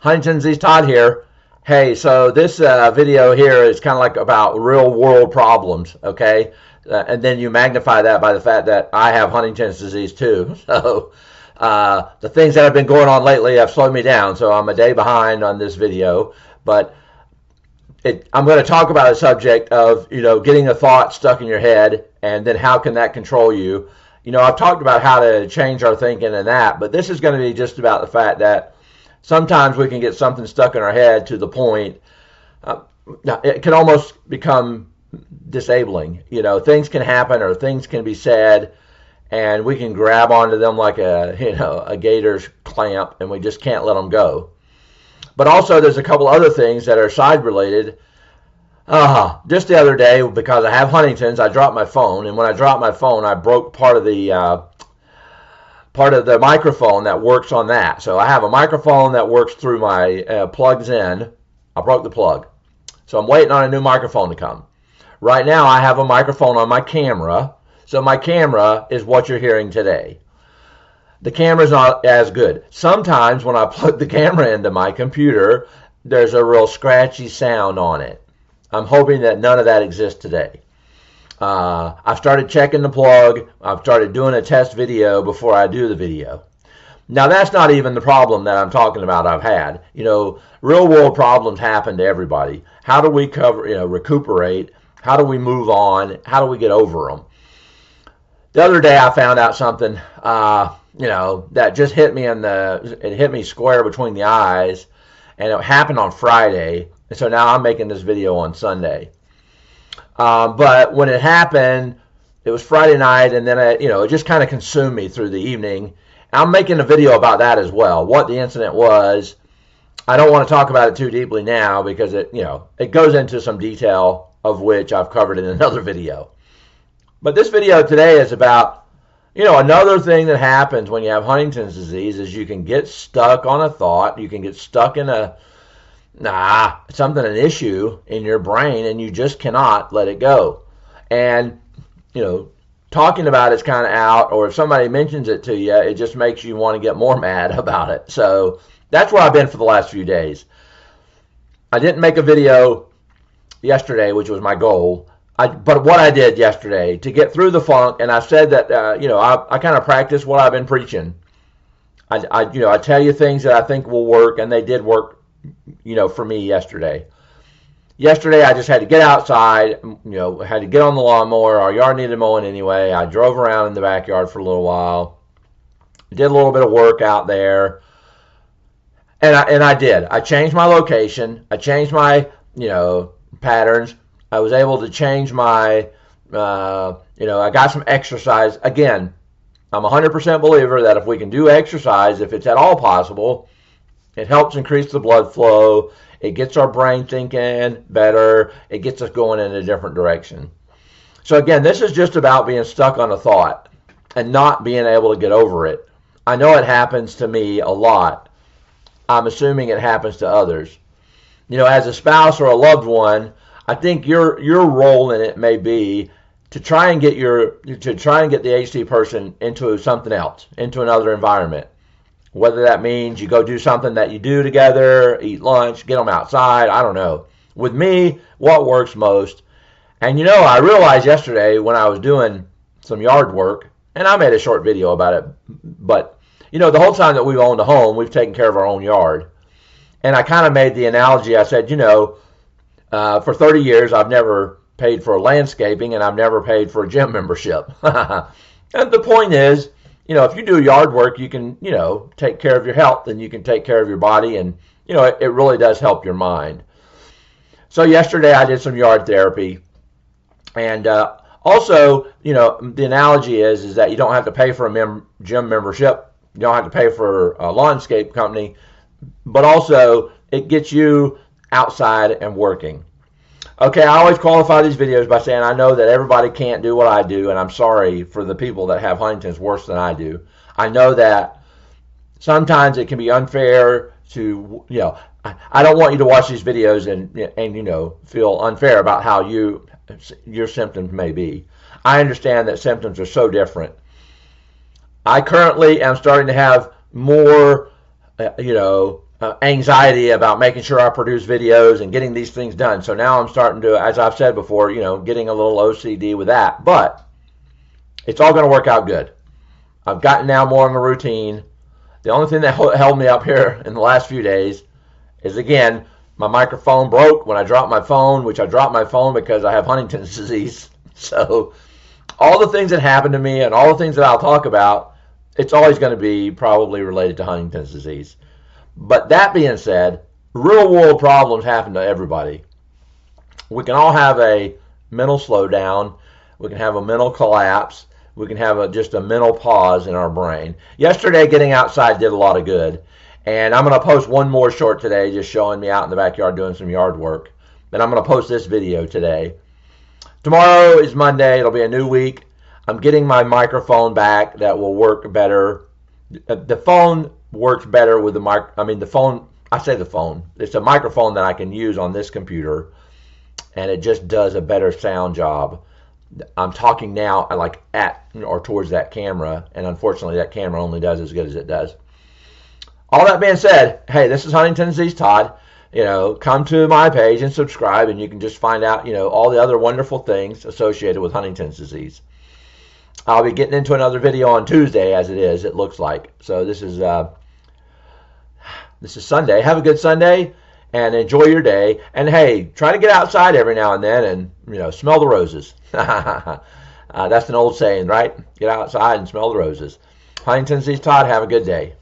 Huntington's disease, Todd here. Hey, so this video here is kind of like about real world problems, okay? And then you magnify that by the fact that I have Huntington's disease too. So the things that have been going on lately have slowed me down, so I'm a day behind on this video. But I'm going to talk about a subject of, getting a thought stuck in your head, and then how can that control you. I've talked about how to change our thinking and that, but this is going to be just about the fact that sometimes we can get something stuck in our head to the point it can almost become disabling. Things can happen or things can be said, and we can grab onto them like a gator's clamp, and we just can't let them go. But also, there's a couple other things that are side related. Just the other day, because I have Huntington's, I dropped my phone, and when I dropped my phone, I broke part of the microphone that works on that. So I have a microphone that works through my plugs in. I broke the plug, so I'm waiting on a new microphone to come. Right now, I have a microphone on my camera, so my camera is what you're hearing today. The camera's not as good. Sometimes when I plug the camera into my computer, there's a real scratchy sound on it. I'm hoping that none of that exists today. I've started checking the plug. I've started doing a test video before I do the video. Now, that's not even the problem that I'm talking about I've had. Real world problems happen to everybody. How do we recuperate? How do we move on? How do we get over them? The other day I found out something that just hit me it hit me square between the eyes, and it happened on Friday, and so now I'm making this video on Sunday. But when it happened, it was Friday night, and then it just kind of consumed me through the evening. I'm making a video about that as well, what the incident was. I don't want to talk about it too deeply now because it goes into some detail of which I've covered in another video. But this video today is about another thing that happens when you have Huntington's disease is you can get stuck on a thought. You can get stuck in an issue in your brain, and you just cannot let it go. And, talking about it's kind of out, or if somebody mentions it to you, it just makes you want to get more mad about it. So that's where I've been for the last few days. I didn't make a video yesterday, which was my goal. But what I did yesterday to get through the funk, and I've said that, I kind of practice what I've been preaching. I tell you things that I think will work, and they did work, for me yesterday. Yesterday, I just had to get outside, had to get on the lawnmower. Our yard needed mowing anyway. I drove around in the backyard for a little while, did a little bit of work out there, and I did. I changed my location. I changed my, patterns. I was able to change my, I got some exercise. Again, I'm a 100% believer that if we can do exercise, if it's at all possible, it helps increase the blood flow. It gets our brain thinking better. It gets us going in a different direction. So again, this is just about being stuck on a thought and not being able to get over it. I know it happens to me a lot. I'm assuming it happens to others. As a spouse or a loved one, I think your role in it may be to try and get the HD person into something else, into another environment. Whether that means you go do something that you do together, eat lunch, get them outside, I don't know. With me, what works most, and I realized yesterday when I was doing some yard work, and I made a short video about it, but the whole time that we've owned a home, we've taken care of our own yard. And I kind of made the analogy, I said, for 30 years, I've never paid for landscaping, and I've never paid for a gym membership. And the point is, if you do yard work, you can, take care of your health, and you can take care of your body, and, it really does help your mind. So yesterday I did some yard therapy, and also, the analogy is that you don't have to pay for a gym membership. You don't have to pay for a landscape company, but also it gets you outside and working. Okay, I always qualify these videos by saying I know that everybody can't do what I do, and I'm sorry for the people that have Huntington's worse than I do. I know that sometimes it can be unfair to, I don't want you to watch these videos and feel unfair about how your symptoms may be. I understand that symptoms are so different. I currently am starting to have more, anxiety about making sure I produce videos and getting these things done. So now I'm starting to, as I've said before, getting a little OCD with that. But it's all going to work out good. I've gotten now more in a routine. The only thing that held me up here in the last few days is, again, my microphone broke when I dropped my phone, which I dropped my phone because I have Huntington's disease. So all the things that happened to me and all the things that I'll talk about, it's always going to be probably related to Huntington's disease. But that being said, real world problems happen to everybody. We can all have a mental slowdown. We can have a mental collapse. We can have just a mental pause in our brain. Yesterday, getting outside did a lot of good. And I'm going to post one more short today, just showing me out in the backyard doing some yard work. Then I'm going to post this video today. Tomorrow is Monday. It'll be a new week. I'm getting my microphone back that will work better. The phone works better with the mic. I mean, the phone, I say the phone. It's a microphone that I can use on this computer, and it just does a better sound job. I'm talking now like at or towards that camera, and unfortunately that camera only does as good as it does. All that being said, hey, this is Huntington's disease Todd. Come to my page and subscribe, and you can just find out, all the other wonderful things associated with Huntington's disease. I'll be getting into another video on Tuesday, as it looks like. So this is Sunday. Have a good Sunday and enjoy your day. And hey, try to get outside every now and then and smell the roses. That's an old saying, right? Get outside and smell the roses. Huntington's disease Todd. Have a good day.